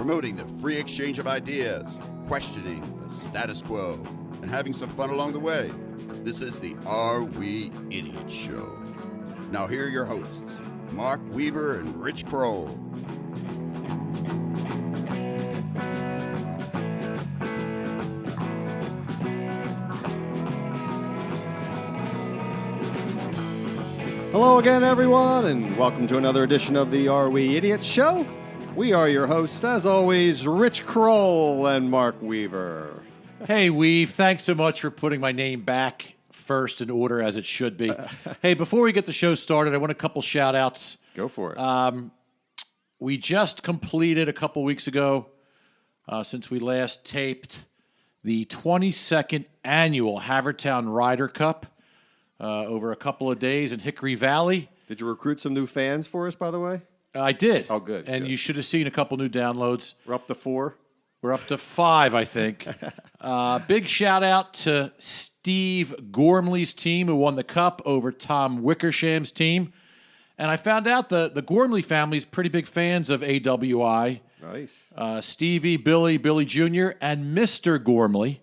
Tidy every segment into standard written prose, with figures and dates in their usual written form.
promoting the free exchange of ideas, questioning the status quo, and having some fun along the way. This is the Are We Idiots Show. Now here are your hosts, Mark Weaver and Rich Kroll. Hello again, everyone, and welcome to another edition of the Are We Idiots Show. We are your hosts, as always, Rich Kroll and Mark Weaver. Hey, Weave, thanks so much for putting my name back first in order as it should be. Hey, before we get the show started, I want a couple shout-outs. Go for it. We just completed a couple weeks ago, since we last taped, the 22nd annual Havertown Ryder Cup over a couple of days in Hickory Valley. Did you recruit some new fans for us, by the way? I did. Oh, good. And good. you should have seen a couple new downloads. We're up to 4. We're up to 5, I think. Big shout out to Steve Gormley's team who won the cup over Tom Wickersham's team. And I found out the Gormley family's pretty big fans of AWI. Nice. Stevie, Billy Jr., and Mr. Gormley.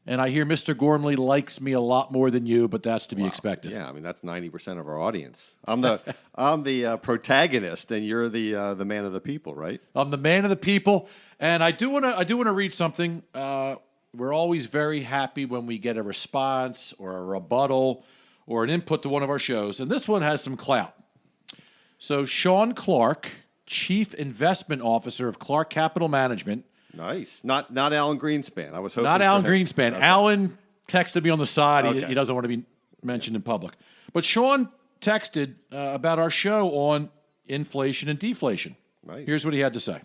And I hear Mr. Gormley likes me a lot more than you, but that's to be expected. Yeah, I mean that's 90% of our audience. I'm the protagonist, and you're the man of the people, right? I'm the man of the people, and I do want to read something. We're always very happy when we get a response or a rebuttal or an input to one of our shows, and this one has some clout. So Sean Clark, Chief Investment Officer of Clark Capital Management. Nice. Not Alan Greenspan. I was hoping. Not Alan Greenspan. Okay. Alan texted me on the side. Okay. He doesn't want to be mentioned in public. But Sean texted about our show on inflation and deflation. Nice. Here's what he had to say.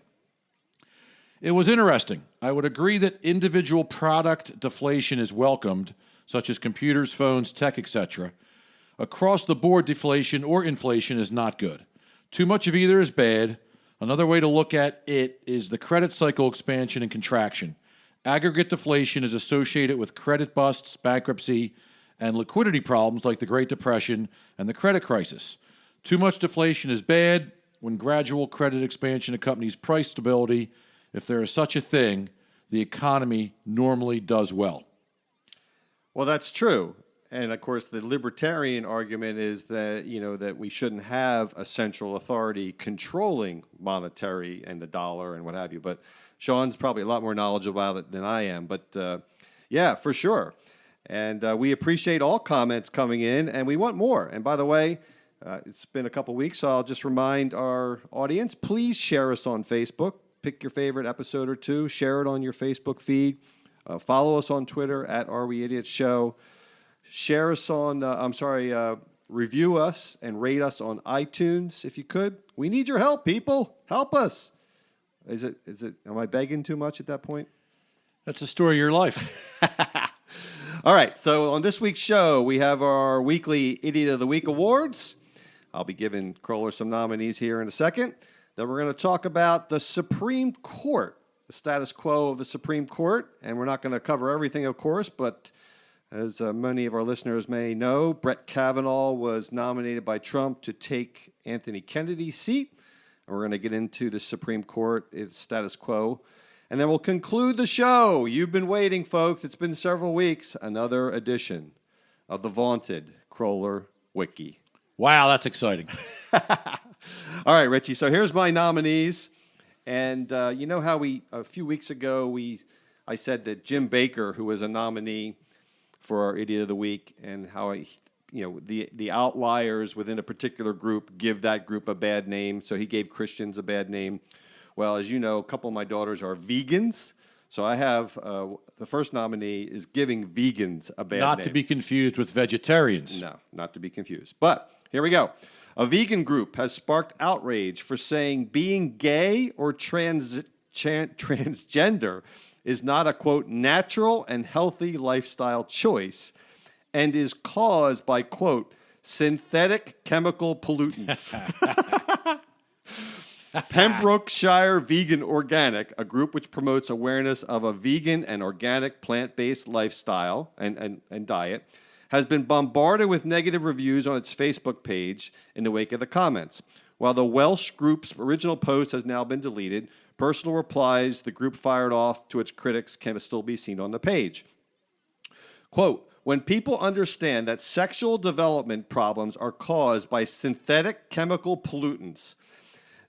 It was interesting. I would agree that individual product deflation is welcomed, such as computers, phones, tech, etc. Across the board deflation or inflation is not good. Too much of either is bad. Another way to look at it is the credit cycle expansion and contraction. Aggregate deflation is associated with credit busts, bankruptcy, and liquidity problems like the Great Depression and the credit crisis. Too much deflation is bad when gradual credit expansion accompanies price stability. If there is such a thing, the economy normally does well. Well, that's true. And of course, the libertarian argument is that that we shouldn't have a central authority controlling monetary and the dollar and what have you. But Sean's probably a lot more knowledgeable about it than I am. But yeah, for sure. And we appreciate all comments coming in, and we want more. And by the way, it's been a couple weeks, so I'll just remind our audience: please share us on Facebook. Pick your favorite episode or two, share it on your Facebook feed. Follow us on Twitter at Are We Idiots Show. Share us on, review us and rate us on iTunes if you could. We need your help, people. Help us. Am I begging too much at that point? That's the story of your life. All right, so on this week's show, we have our weekly Idiot of the Week awards. I'll be giving Kroller some nominees here in a second. Then we're going to talk about the Supreme Court, the status quo of the Supreme Court. And we're not going to cover everything, of course, but as many of our listeners may know, Brett Kavanaugh was nominated by Trump to take Anthony Kennedy's seat. And we're going to get into the Supreme Court, its status quo. And then we'll conclude the show. You've been waiting, folks. It's been several weeks. Another edition of the vaunted Kroller Wiki. Wow, that's exciting. All right, Richie. So here's my nominees. And you know how a few weeks ago, I said that Jim Baker, who was a nominee for our Idiot of the Week, and how the outliers within a particular group give that group a bad name. So he gave Christians a bad name. Well, as you know, a couple of my daughters are vegans. So I have the first nominee is giving vegans a bad name. Not to be confused with vegetarians. No, not to be confused. But here we go. A vegan group has sparked outrage for saying being gay or transgender is not a, quote, natural and healthy lifestyle choice and is caused by, quote, synthetic chemical pollutants. Pembrokeshire Vegan Organic, a group which promotes awareness of a vegan and organic plant-based lifestyle and diet, has been bombarded with negative reviews on its Facebook page in the wake of the comments. While the Welsh group's original post has now been deleted, personal replies the group fired off to its critics can still be seen on the page. Quote, when people understand that sexual development problems are caused by synthetic chemical pollutants,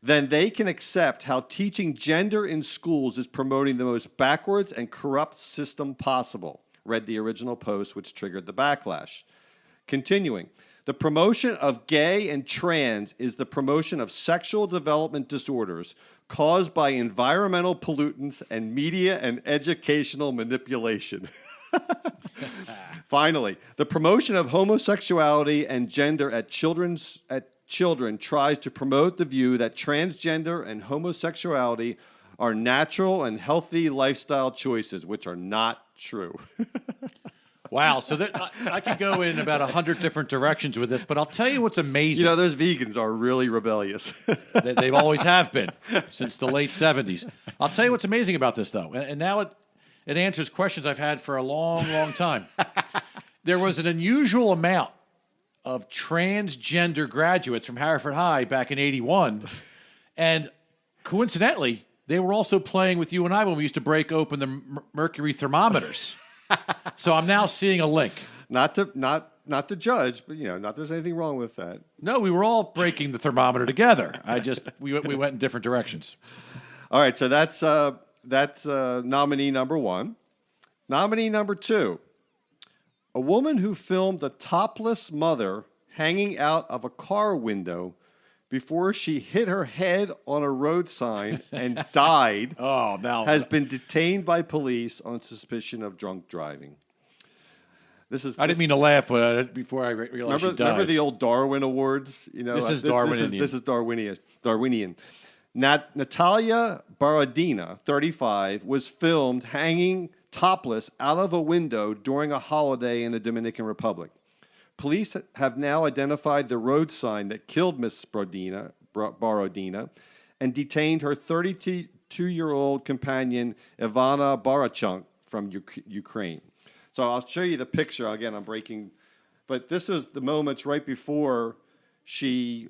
then they can accept how teaching gender in schools is promoting the most backwards and corrupt system possible, read the original post, which triggered the backlash. Continuing, the promotion of gay and trans is the promotion of sexual development disorders caused by environmental pollutants and media and educational manipulation. Finally, the promotion of homosexuality and gender at children tries to promote the view that transgender and homosexuality are natural and healthy lifestyle choices, which are not true. Wow. So I could go in about 100 different directions with this, but I'll tell you what's amazing. You know, those vegans are really rebellious. They've always have been since the late 70s. I'll tell you what's amazing about this, though, and now it answers questions I've had for a long, long time. There was an unusual amount of transgender graduates from Hereford High back in 81, and coincidentally, they were also playing with you and I when we used to break open the mercury thermometers. So I'm now seeing a link. Not to judge, but not that there's anything wrong with that. No, we were all breaking the thermometer together. We went in different directions. All right, so that's nominee number one. Nominee number two, a woman who filmed a topless mother hanging out of a car window before she hit her head on a road sign and died has been detained by police on suspicion of drunk driving. I didn't mean to laugh before I realized she died. Remember the old Darwin Awards? This is Darwinian. This is Darwinian. Natalia Barodina, 35, was filmed hanging topless out of a window during a holiday in the Dominican Republic. Police have now identified the road sign that killed Miss Barodina and detained her 32-year-old companion, Ivana Barachuk, from Ukraine. So I'll show you the picture. Again, I'm breaking. But this is the moments right before she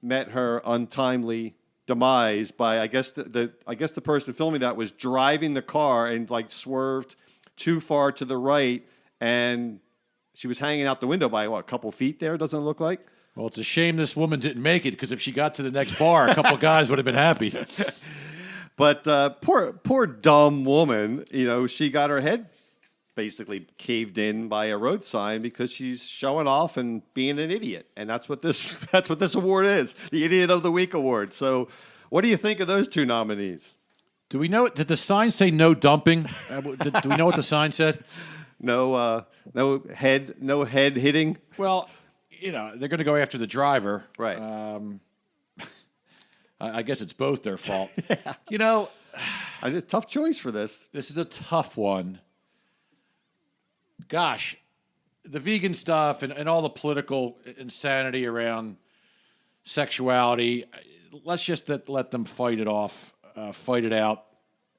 met her untimely demise by, I guess the person filming that was driving the car and swerved too far to the right, and she was hanging out the window by a couple feet there, doesn't it look like? Well, it's a shame this woman didn't make it, because if she got to the next bar, a couple guys would have been happy. But poor dumb woman, she got her head basically caved in by a road sign because she's showing off and being an idiot. And that's what this award is, the Idiot of the Week award. So what do you think of those two nominees? Do we know, did the sign say no dumping? Do we know what the sign said? No head hitting. Well, they're going to go after the driver. Right. I guess it's both their fault. Yeah. It's a tough choice for this. This is a tough one. Gosh, the vegan stuff and all the political insanity around sexuality, let's just let them fight it out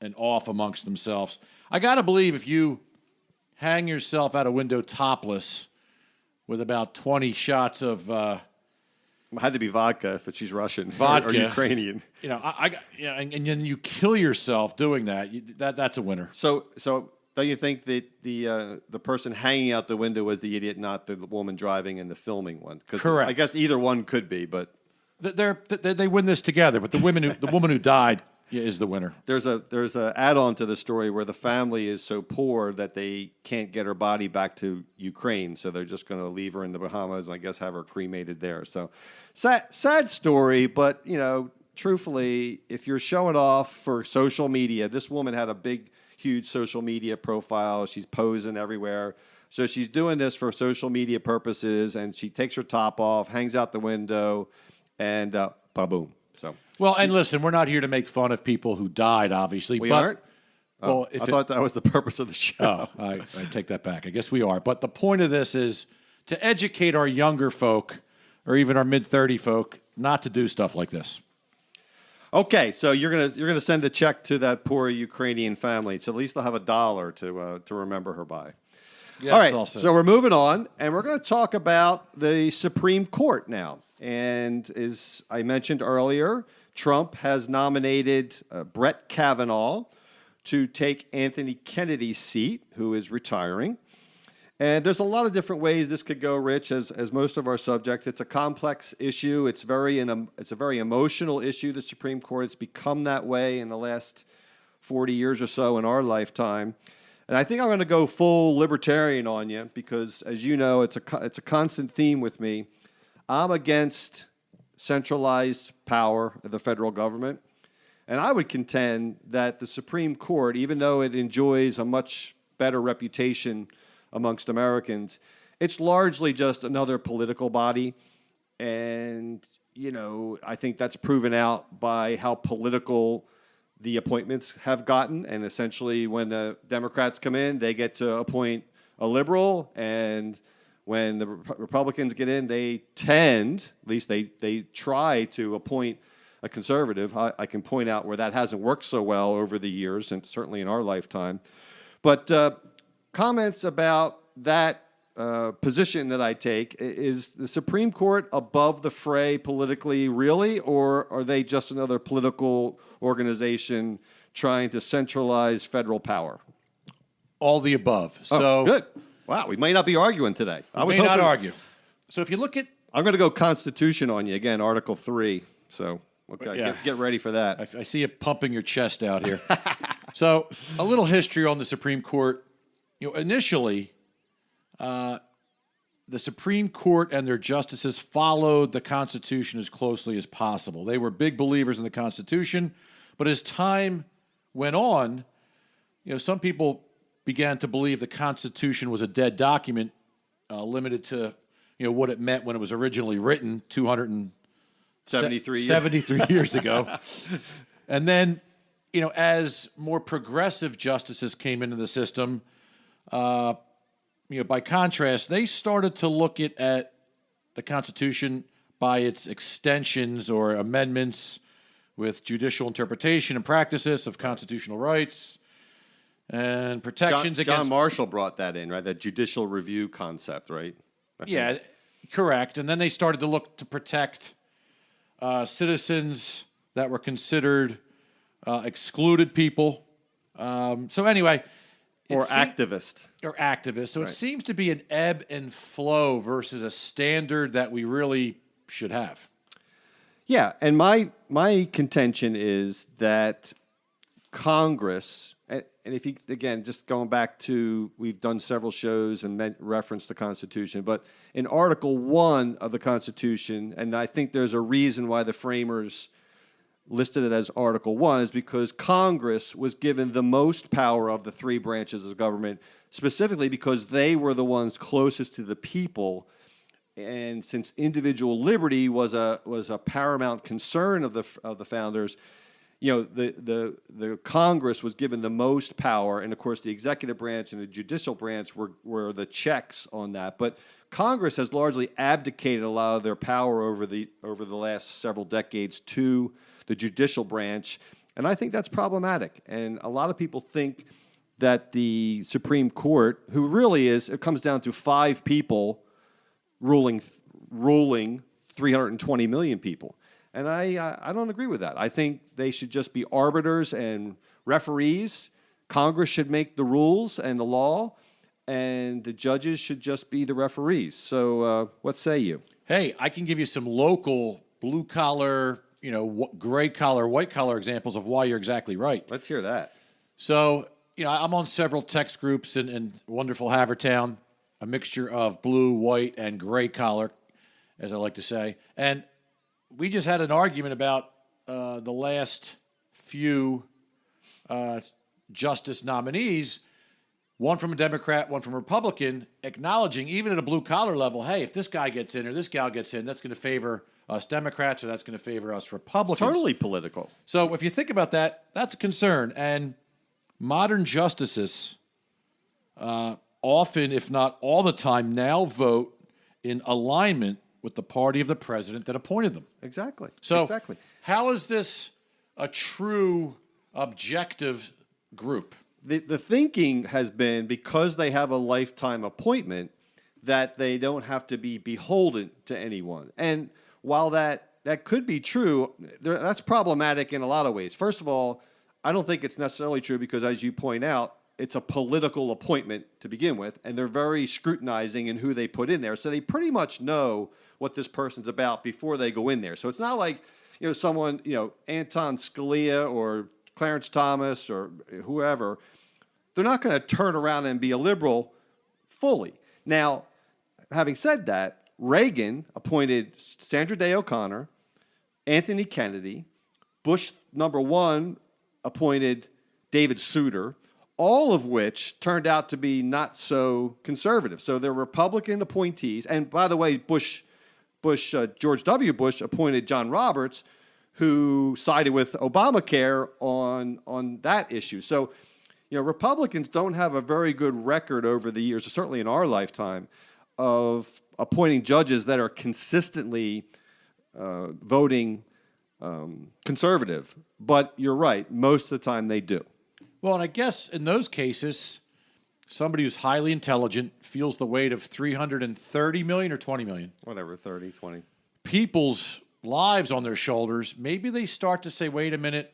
and off amongst themselves. I got to believe if you hang yourself out a window topless with about 20 shots of... It had to be vodka if she's Russian vodka, or Ukrainian. And then you kill yourself doing that. That's a winner. So don't you think that the person hanging out the window was the idiot, not the woman driving and the filming one? Correct. I guess either one could be, but they win this together. But the woman who died is the winner. There's a add-on to the story where the family is so poor that they can't get her body back to Ukraine, so they're just going to leave her in the Bahamas and I guess have her cremated there. So sad story, but truthfully, if you're showing off for social media, this woman had a big, huge social media profile. She's posing everywhere. So she's doing this for social media purposes, and she takes her top off, hangs out the window, and ba-boom. So. Well, and listen, we're not here to make fun of people who died, obviously. We aren't? Well, I thought that was the purpose of the show. Oh, I take that back. I guess we are. But the point of this is to educate our younger folk, or even our mid-30 folk, not to do stuff like this. Okay, so you're gonna send a check to that poor Ukrainian family, so at least they'll have $1 to remember her by. Yes, All right, also. so we're moving on, and we're going to talk about the Supreme Court now. And as I mentioned earlier, Trump has nominated Brett Kavanaugh to take Anthony Kennedy's seat, who is retiring. And there's a lot of different ways this could go, Rich, as most of our subjects. It's a complex issue. It's a very emotional issue, the Supreme Court. It's become that way in the last 40 years or so in our lifetime. And I think I'm going to go full libertarian on you because, as you know, it's a constant theme with me. I'm against centralized power of the federal government. And I would contend that the Supreme Court, even though it enjoys a much better reputation amongst Americans, it's largely just another political body. And, I think that's proven out by how political the appointments have gotten. And essentially, when the Democrats come in, they get to appoint a liberal. And when the Republicans get in, they tend, at least they try to appoint a conservative. I can point out where that hasn't worked so well over the years, and certainly in our lifetime. But comments about that position that I take, is the Supreme Court above the fray politically, really, or are they just another political organization trying to centralize federal power? All the above. Oh, good. Wow, we may not be arguing today. I may not argue. So if you look at... I'm going to go Constitution on you again, Article 3. So, okay, Yeah. get ready for that. I see you pumping your chest out here. So, a little history on the Supreme Court. Initially, the Supreme Court and their justices followed the Constitution as closely as possible. They were big believers in the Constitution, but as time went on, some people began to believe the Constitution was a dead document, limited to what it meant when it was originally written 273 years ago. And then, as more progressive justices came into the system, by contrast, they started to look at the Constitution by its extensions or amendments with judicial interpretation and practices of constitutional rights and protections against... John Marshall brought that in, right? That judicial review concept, right? Yeah, correct. And then they started to look to protect citizens that were considered excluded people. So anyway... Or activist. So right. It seems to be an ebb and flow versus a standard that we really should have. Yeah, and my contention is that Congress, and if you, again, just going back to, we've done several shows and referenced the Constitution, but in Article 1 of the Constitution, and I think there's a reason why the framers listed it as Article 1, is because Congress was given the most power of the three branches of government, specifically because they were the ones closest to the people. And since individual liberty was a paramount concern of the founders, the Congress was given the most power, and of course the executive branch and the judicial branch were the checks on that. But Congress has largely abdicated a lot of their power over the last several decades to the judicial branch, and I think that's problematic. And a lot of people think that the Supreme Court, who really it comes down to 5 people ruling 320 million people. And I don't agree with that. I think they should just be arbiters and referees. Congress should make the rules and the law, and the judges should just be the referees. So what say you? Hey, I can give you some local blue-collar, gray-collar, white-collar examples of why you're exactly right. Let's hear that. So, I'm on several text groups in wonderful Havertown, a mixture of blue, white, and gray-collar, as I like to say. And we just had an argument about the last few justice nominees, one from a Democrat, one from a Republican, acknowledging, even at a blue-collar level, hey, if this guy gets in or this gal gets in, that's going to favor us Democrats or that's going to favor us Republicans. Totally political. So if you think about that, that's a concern. And modern justices often, if not all the time, now vote in alignment with the party of the president that appointed them. Exactly. So exactly. How is this a true objective group? the thinking has been because they have a lifetime appointment that they don't have to be beholden to anyone. And while that could be true, that's problematic in a lot of ways. First of all, I don't think it's necessarily true because, as you point out, it's a political appointment to begin with, and they're very scrutinizing in who they put in there. So they pretty much know what this person's about before they go in there. So it's not like, someone, Anton Scalia or Clarence Thomas or whoever, they're not going to turn around and be a liberal fully. Now, having said that, Reagan appointed Sandra Day O'Connor, Anthony Kennedy, Bush #1 appointed David Souter, all of which turned out to be not so conservative. So they're Republican appointees. And by the way, George W. Bush appointed John Roberts, who sided with Obamacare on that issue. So, Republicans don't have a very good record over the years, certainly in our lifetime, of appointing judges that are consistently voting conservative. But you're right, most of the time they do. Well, and I guess in those cases, somebody who's highly intelligent feels the weight of 330 million or 20 million. Whatever, 30, 20. People's lives on their shoulders. Maybe they start to say, wait a minute,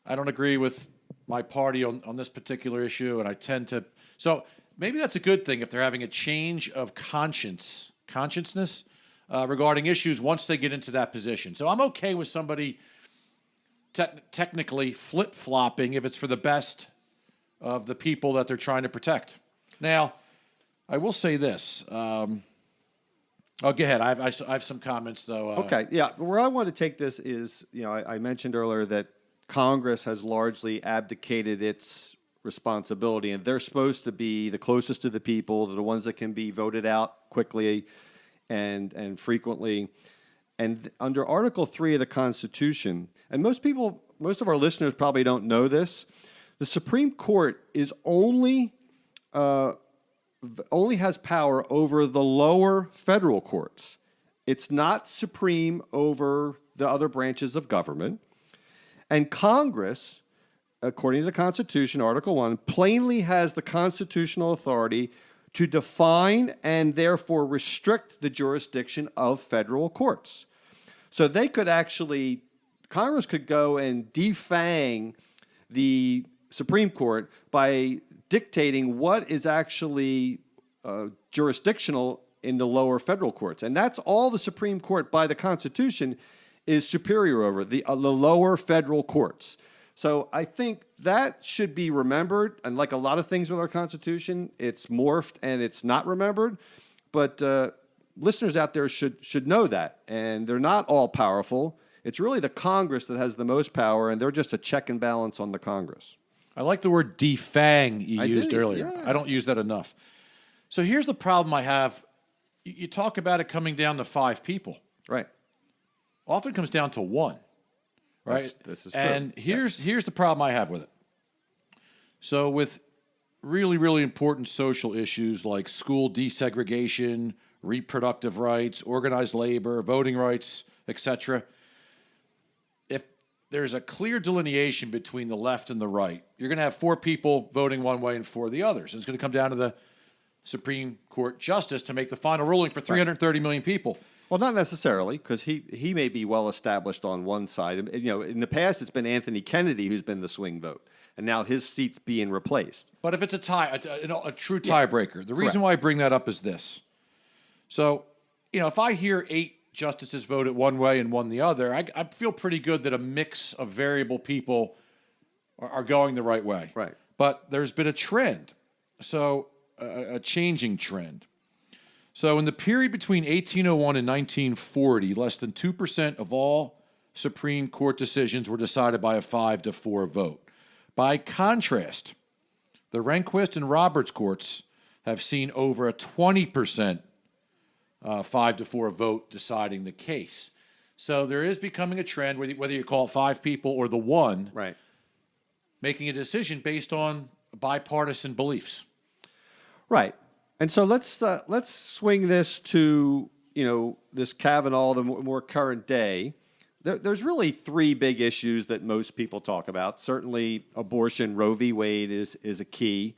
I don't agree with my party on this particular issue, and I tend to. So maybe that's a good thing if they're having a change of consciousness regarding issues once they get into that position. So I'm okay with somebody technically flip-flopping if it's for the best of the people that they're trying to protect. Now, I will say this. Go ahead. I have some comments, though. Okay, yeah. Where I want to take this is, I mentioned earlier that Congress has largely abdicated its responsibility, and they're supposed to be the closest to the people. They're the ones that can be voted out quickly and frequently. And under Article 3 of the Constitution, and most of our listeners probably don't know this, the Supreme Court is only has power over the lower federal courts. It's not supreme over the other branches of government. And Congress, according to the Constitution, Article 1, plainly has the constitutional authority to define and therefore restrict the jurisdiction of federal courts. So they could actually, Congress could go and defang the Supreme Court by dictating what is actually jurisdictional in the lower federal courts. And that's all the Supreme Court by the Constitution is superior over, the lower federal courts. So I think that should be remembered. And like a lot of things with our Constitution, it's morphed and it's not remembered. But listeners out there should know that. And they're not all powerful. It's really the Congress that has the most power, and they're just a check and balance on the Congress. I like the word defang you used earlier. Yeah. I don't use that enough. So here's the problem I have. You talk about it coming down to 5 people. Right. Often comes down to 1. Right? This is true. And here's the problem I have with it. So with really, really important social issues like school desegregation, reproductive rights, organized labor, voting rights, etc., if there's a clear delineation between the left and the right, you're going to have 4 people voting one way and 4 the others. And it's going to come down to the Supreme Court justice to make the final ruling for 330 million people. Well, not necessarily, because he may be well established on one side. In the past, it's been Anthony Kennedy who's been the swing vote, and now his seat's being replaced. But if it's a tie, a true tiebreaker, the reason why I bring that up is this. So, if I hear 8 justices voted one way and 1 the other, I feel pretty good that a mix of variable people are going the right way. Right. But there's been a trend, so a changing trend. So in the period between 1801 and 1940, less than 2% of all Supreme Court decisions were decided by a 5-4 vote. By contrast, the Rehnquist and Roberts courts have seen over a 20% 5-4 vote deciding the case. So there is becoming a trend, whether you call it 5 people or the 1, Right. making a decision based on bipartisan beliefs. Right. And so let's swing this to, this Kavanaugh, the more current day. There's really three big issues that most people talk about. Certainly, abortion, Roe v. Wade is a key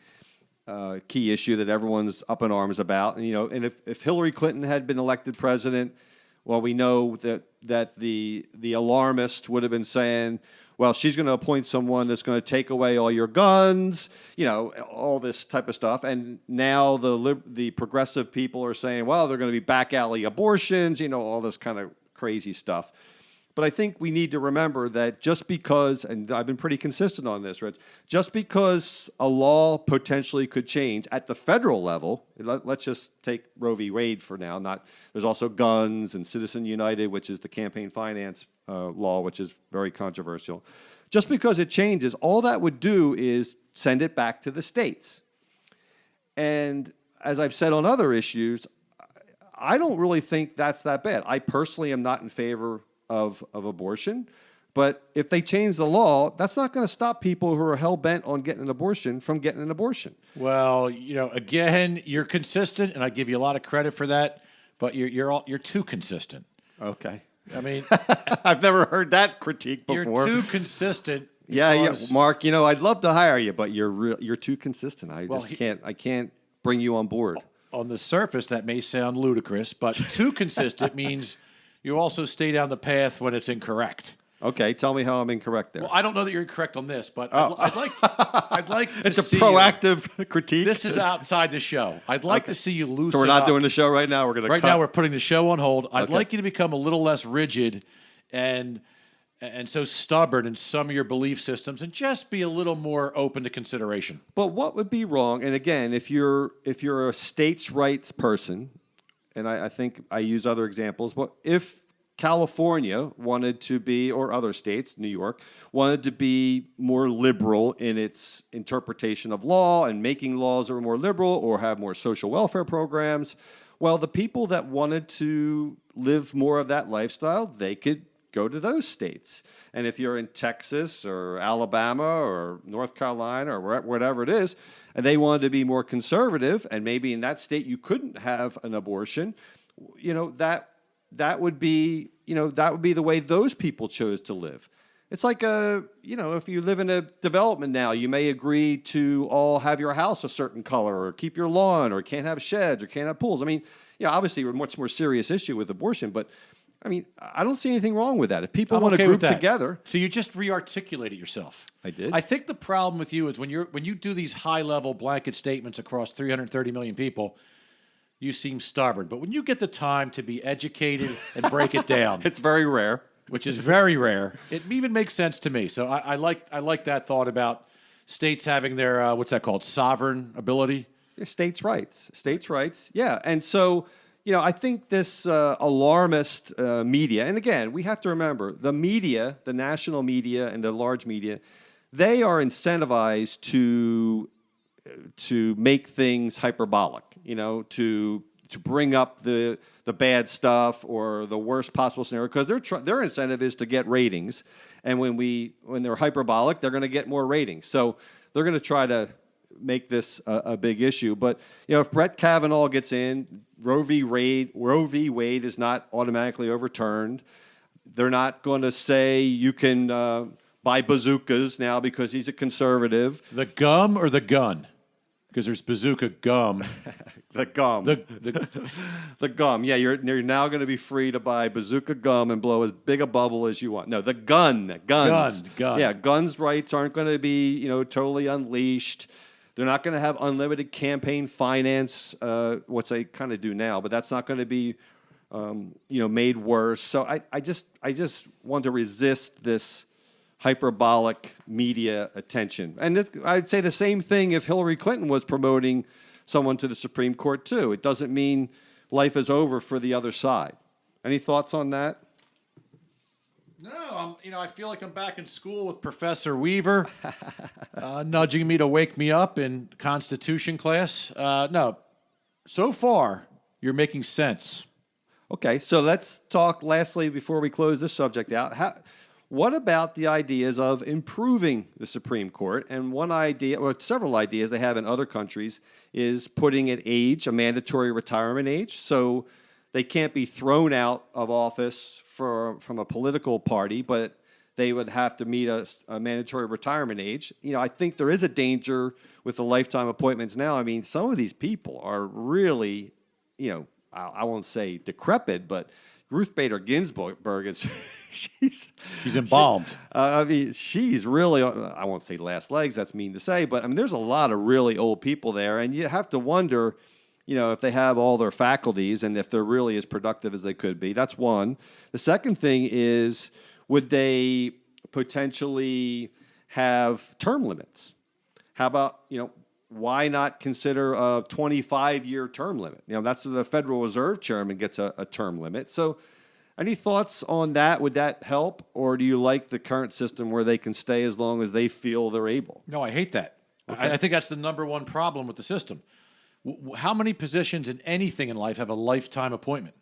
issue that everyone's up in arms about. And, and if Hillary Clinton had been elected president, well, we know that the alarmist would have been saying, well, she's going to appoint someone that's going to take away all your guns, all this type of stuff. And now the progressive people are saying, well, they're going to be back alley abortions, all this kind of crazy stuff. But I think we need to remember that just because, and I've been pretty consistent on this, Rich, just because a law potentially could change at the federal level, let's just take Roe v. Wade for now. There's also guns and Citizen United, which is the campaign finance law, which is very controversial. Just because it changes, all that would do is send it back to the states. And as I've said on other issues, I don't really think that's that bad. I personally am not in favor of abortion. But if they change the law, that's not going to stop people who are hell-bent on getting an abortion from getting an abortion. Well, again, you're consistent, and I give you a lot of credit for that, but you're too consistent. Okay. I mean, I've never heard that critique before. You're too consistent. Yeah, Mark, I'd love to hire you, but you're too consistent. I can't bring you on board. On the surface, that may sound ludicrous, but too consistent means you also stay down the path when it's incorrect. Okay, tell me how I'm incorrect there. Well, I don't know that you're incorrect on this, but I'd like to it's see a proactive critique. This is outside the show. I'd like to see you loosen up. So we're not doing the show right now. We're going to right now. We're putting the show on hold. I'd like you to become a little less rigid and so stubborn in some of your belief systems, and just be a little more open to consideration. But what would be wrong? And again, if you're a states' rights person, and I think I use other examples, but if California wanted to be, or other states, New York, wanted to be more liberal in its interpretation of law and making laws that were more liberal or have more social welfare programs, well, the people that wanted to live more of that lifestyle, they could go to those states. And if you're in Texas or Alabama or North Carolina or whatever it is, and they wanted to be more conservative, and maybe in that state you couldn't have an abortion, that would be the way those people chose to live. It's like if you live in a development now, you may agree to all have your house a certain color, or keep your lawn, or can't have sheds, or can't have pools. I mean, obviously a much more serious issue with abortion, but I mean, I don't see anything wrong with that. If people want to group together, so you just re-articulated yourself. I did. I think the problem with you is when you do these high-level blanket statements across 330 million people, you seem stubborn. But when you get the time to be educated and break it down, it's very rare, which is very rare. It even makes sense to me. So I like that thought about states having their what's that called, sovereign ability. States' rights. Yeah, and so. I think this alarmist media, and again, we have to remember, the media, the national media and the large media, they are incentivized to make things hyperbolic, to bring up the bad stuff or the worst possible scenario, because their incentive is to get ratings, and when they're hyperbolic, they're going to get more ratings. So they're going to try to make this a big issue. But if Brett Kavanaugh gets in, Roe v. Wade is not automatically overturned. They're not going to say you can buy bazookas now because he's a conservative. The gum or the gun? Because there's bazooka gum. The gum. The gum. Yeah, you're now going to be free to buy bazooka gum and blow as big a bubble as you want. No, the guns. Gun. Yeah, guns rights aren't going to be totally unleashed. They're not going to have unlimited campaign finance, which they kind of do now, but that's not going to be, made worse. So I just want to resist this hyperbolic media attention. And I'd say the same thing if Hillary Clinton was promoting someone to the Supreme Court too. It doesn't mean life is over for the other side. Any thoughts on that? No, I feel like I'm back in school with Professor Weaver, nudging me to wake me up in Constitution class. No, so far you're making sense. Okay, so let's talk lastly before we close this subject out. What about the ideas of improving the Supreme Court? And one idea, or several ideas they have in other countries, is putting a mandatory retirement age, so they can't be thrown out of office from a political party, but they would have to meet a mandatory retirement age. I think there is a danger with the lifetime appointments now. I mean, some of these people are really, I won't say decrepit, but Ruth Bader Ginsburg is she's embalmed. She's really, I won't say last legs, that's mean to say, but I mean, there's a lot of really old people there, and you have to wonder, if they have all their faculties and if they're really as productive as they could be. That's one. The second thing is, would they potentially have term limits? How about, why not consider a 25-year term limit? That's the Federal Reserve Chairman gets a term limit. So any thoughts on that? Would that help? Or do you like the current system where they can stay as long as they feel they're able? No, I hate that. Okay. I think that's the number one problem with the system. How many positions in anything in life have a lifetime appointment?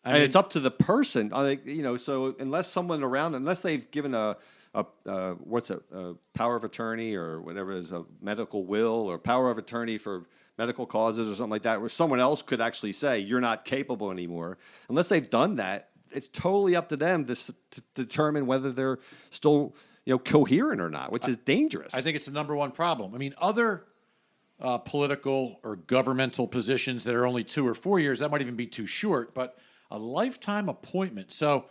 And it's up to the person. So unless they've given a power of attorney or whatever it is, a medical will or power of attorney for medical causes or something like that, where someone else could actually say you're not capable anymore. Unless they've done that, it's totally up to them to determine whether they're still coherent or not, which is dangerous. I think it's the number one problem. I mean, other political or governmental positions that are only 2 or 4 years, that might even be too short, but a lifetime appointment. So,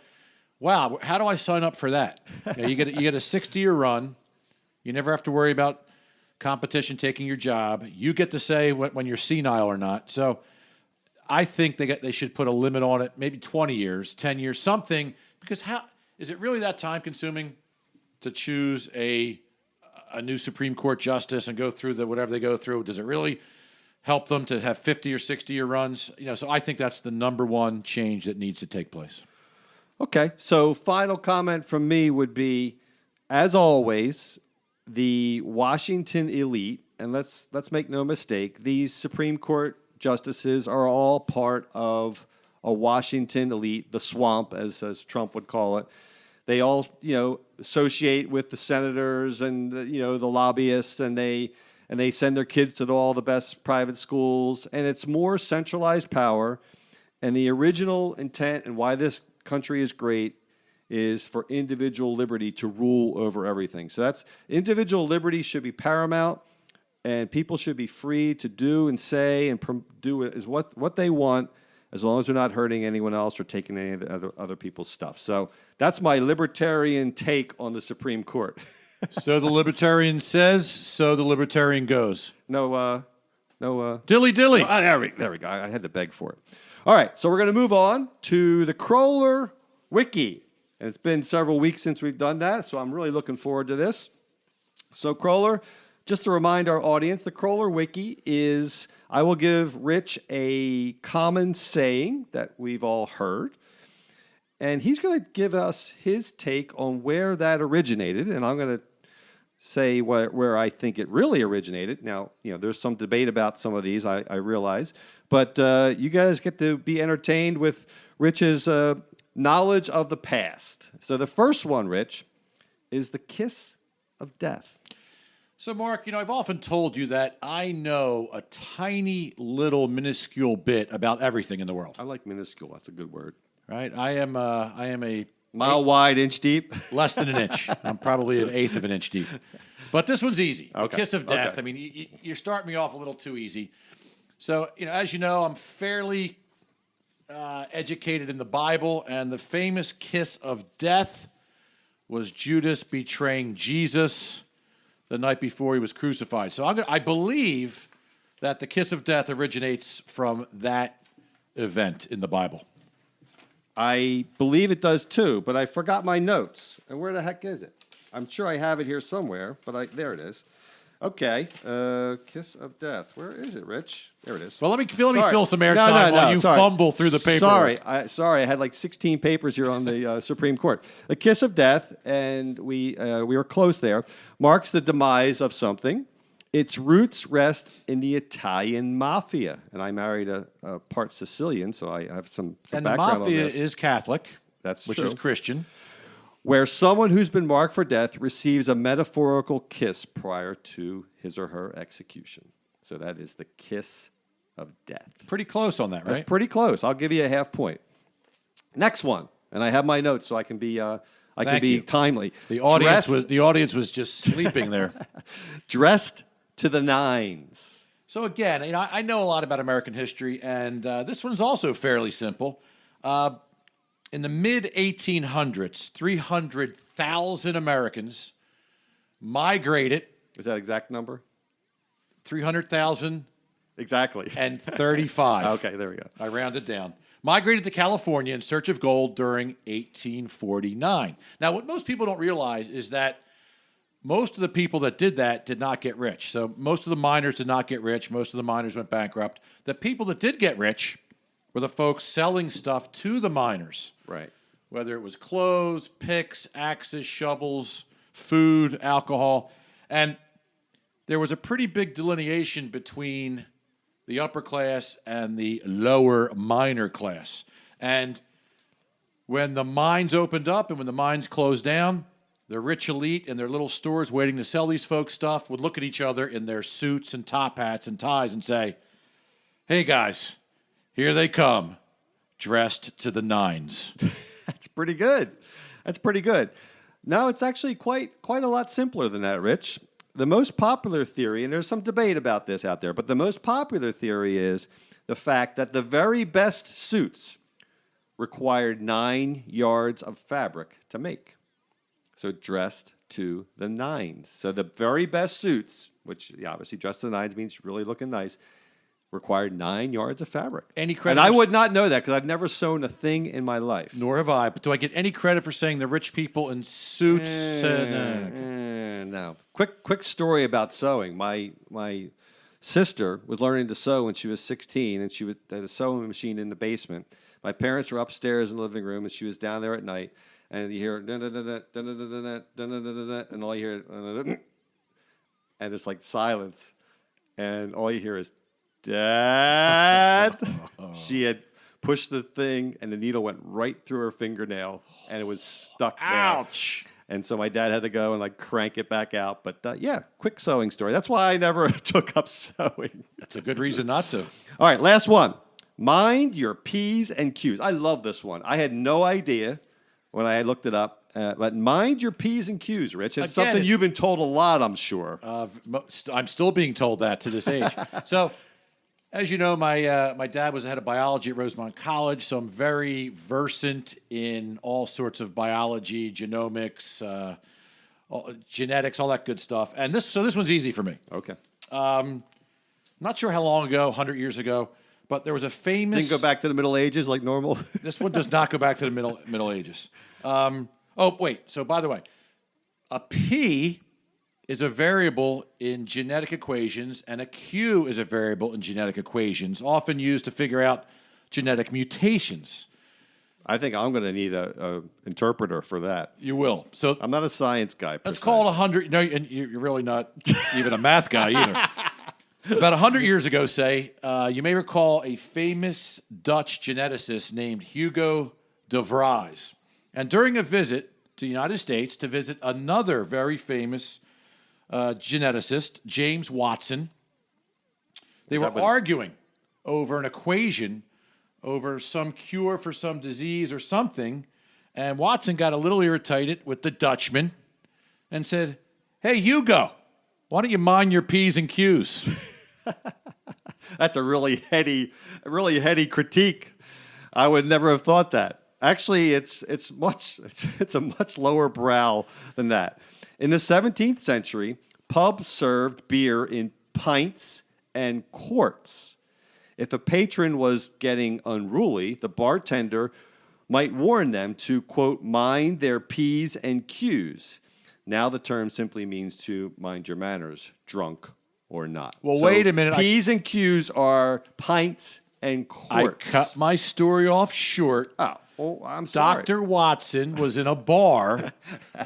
wow, how do I sign up for that? You get a 60-year run. You never have to worry about competition taking your job. You get to say when you're senile or not. So I think they should put a limit on it, maybe 20 years, 10 years, something, because how is it really that time-consuming to choose a new Supreme Court justice and go through whatever they go through? Does it really help them to have 50 or 60-year runs? So I think that's the number one change that needs to take place. Okay, so final comment from me would be, as always, the Washington elite, and let's make no mistake, these Supreme Court justices are all part of a Washington elite, the swamp, as Trump would call it. They all, associate with the senators and the lobbyists, and they send their kids to all the best private schools, and it's more centralized power. And the original intent and why this country is great is for individual liberty to rule over everything. So that's individual liberty should be paramount, and people should be free to do and say and do is what they want, as long as they're not hurting anyone else or taking any of the other people's stuff. So that's my libertarian take on the Supreme Court. So the libertarian says, so the libertarian goes. No. Dilly dilly. There we go. I had to beg for it. All right, so we're going to move on to the Kroller Wiki. And it's been several weeks since we've done that, so I'm really looking forward to this. So Kroller, just to remind our audience, the Kroller Wiki is, I will give Rich a common saying that we've all heard, and he's going to give us his take on where that originated, and I'm going to say where I think it really originated. Now, there's some debate about some of these, I realize, but you guys get to be entertained with Rich's knowledge of the past. So the first one, Rich, is the kiss of death. So, Mark, I've often told you that I know a tiny little minuscule bit about everything in the world. I like minuscule. That's a good word. Right? I am a mile wide, inch deep. Less than an inch. I'm probably an eighth of an inch deep. But this one's easy. Okay. The kiss of death. Okay. I mean, you're starting me off a little too easy. So, as you know, I'm fairly educated in the Bible, and the famous kiss of death was Judas betraying Jesus the night before he was crucified. So I believe that the kiss of death originates from that event in the Bible. I believe it does too, but I forgot my notes. And where the heck is it? I'm sure I have it here somewhere, but there it is. Okay, kiss of death. Where is it, Rich? There it is. Well, let me fill some airtime while you fumble through the paperwork. Sorry, I had like 16 papers here on the Supreme Court. The kiss of death, and we were close there, marks the demise of something. Its roots rest in the Italian mafia, and I married a part Sicilian, so I have some and background on this. And the mafia is Catholic, which true. is Christian. Where someone who's been marked for death receives a metaphorical kiss prior to his or her execution. So that is the kiss of death. Pretty close on that, right? That's pretty close. I'll give you a half point. Next one. and I have my notes so I can be Thank you. timely. The audience was just sleeping there. Dressed to the nines. So again, I know a lot about American history, and this one's also fairly simple. In the mid-1800s, 300,000 Americans migrated. Is that exact number? 300,000 Exactly. and 35. Okay, there we go. I rounded down. Migrated to California in search of gold during 1849. Now, what most people don't realize is that most of the people that did that did not get rich. So most of the miners did not get rich. Most of the miners went bankrupt. The people that did get rich were the folks selling stuff to the miners. Right. Whether it was clothes, picks, axes, shovels, food, alcohol. And there was a pretty big delineation between the upper class and the lower miner class. And when the mines opened up and when the mines closed down, the rich elite in their little stores waiting to sell these folks stuff would look at each other in their suits and top hats and ties and say, "Hey guys, here they come, dressed to the nines." That's pretty good. That's pretty good. No, it's actually quite a lot simpler than that, Rich. The most popular theory, and there's some debate about this out there, but the most popular theory is the fact that the very best suits required 9 yards of fabric to make. So dressed to the nines. So the very best suits, which obviously dressed to the nines means really looking nice, required 9 yards of fabric. Any credit? And I would not know that because I've never sewn a thing in my life. Nor have I. But do I get any credit for saying the rich people in suits? No. Quick story about sewing. My sister was learning to sew when she was 16, and she had a sewing machine in the basement. My parents were upstairs in the living room, and she was down there at night. And you hear, and all you hear, and it's like silence. And all you hear is, "Dad." She had pushed the thing, and the needle went right through her fingernail, and it was stuck there. Ouch. And so my dad had to go and like crank it back out. But yeah, quick sewing story. That's why I never took up sewing. That's a good reason not to. All right, last one. Mind your P's and Q's. I love this one. I had no idea when I looked it up. But mind your P's and Q's, Rich. It's Again, something you've been told a lot, I'm sure. I'm still being told that to this age. So, as you know, my dad was the head of biology at Rosemont College, so I'm very versant in all sorts of biology, genomics, genetics, all that good stuff. And this one's easy for me. Okay. Not sure how long ago, 100 years ago, but there was a famous. Didn't go back to the Middle Ages like normal. This one does not go back to the Middle Ages. Oh, wait. So, by the way, a P is a variable in genetic equations, and a Q is a variable in genetic equations, often used to figure out genetic mutations. I think I'm going to need a interpreter for that. You will. So I'm not a science guy. let's call it 100. No, and you're really not even a math guy either. About 100 years ago, say, you may recall a famous Dutch geneticist named Hugo de Vries. And during a visit to the United States to visit another very famous geneticist, James Watson, they were arguing over an equation, over some cure for some disease or something, and Watson got a little irritated with the Dutchman and said, "Hey, Hugo, why don't you mind your P's and Q's?" That's a really heady critique. I would never have thought that. Actually, it's a much lower brow than that. In the 17th century, pubs served beer in pints and quarts. If a patron was getting unruly, the bartender might warn them to, quote, mind their P's and Q's. Now the term simply means to mind your manners, drunk or not. Well, wait a minute. P's and Q's are pints and quarts. I cut my story off short. Oh, well, I'm sorry. Dr. Watson was in a bar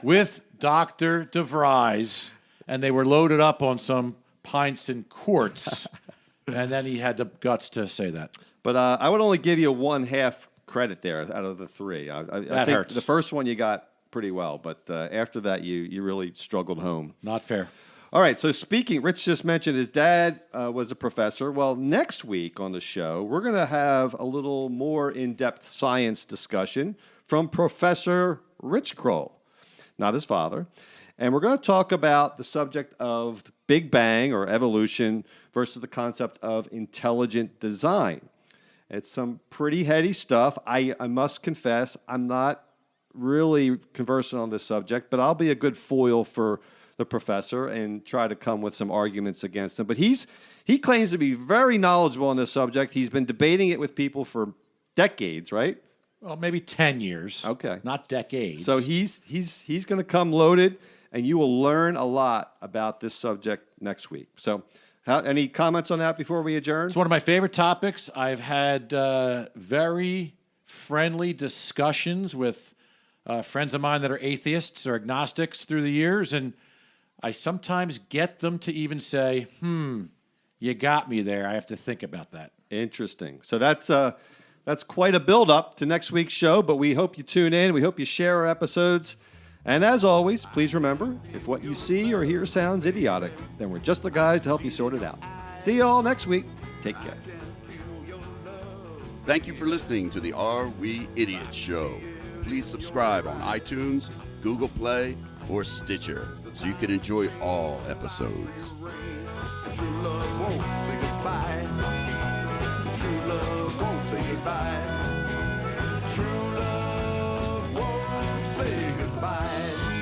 with Dr. de Vries, and they were loaded up on some pints and quarts, and then he had the guts to say that. But I would only give you 1/2 credit there out of the 3. I think hurts. The first one you got pretty well, but after that you really struggled home. Not fair. All right, so speaking, Rich just mentioned his dad was a professor. Well, next week on the show, we're going to have a little more in-depth science discussion from Professor Rich Kroll, not his father. And we're going to talk about the subject of the Big Bang or evolution versus the concept of intelligent design. It's some pretty heady stuff. I must confess, I'm not really conversant on this subject, but I'll be a good foil for the professor and try to come with some arguments against him. But he claims to be very knowledgeable on this subject. He's been debating it with people for decades, right? Well, maybe 10 years. Okay. Not decades. So he's going to come loaded, and you will learn a lot about this subject next week. So any comments on that before we adjourn? It's one of my favorite topics. I've had very friendly discussions with friends of mine that are atheists or agnostics through the years, and I sometimes get them to even say, you got me there. I have to think about that. Interesting. So that's quite a build-up to next week's show, but we hope you tune in. We hope you share our episodes. And as always, please remember, if what you see or hear sounds idiotic, then we're just the guys to help you sort it out. See you all next week. Take care. Thank you for listening to the Are We Idiots Show. Please subscribe on iTunes, Google Play, or Stitcher so you can enjoy all episodes. True love won't say goodbye. True love won't say goodbye. True love won't say goodbye.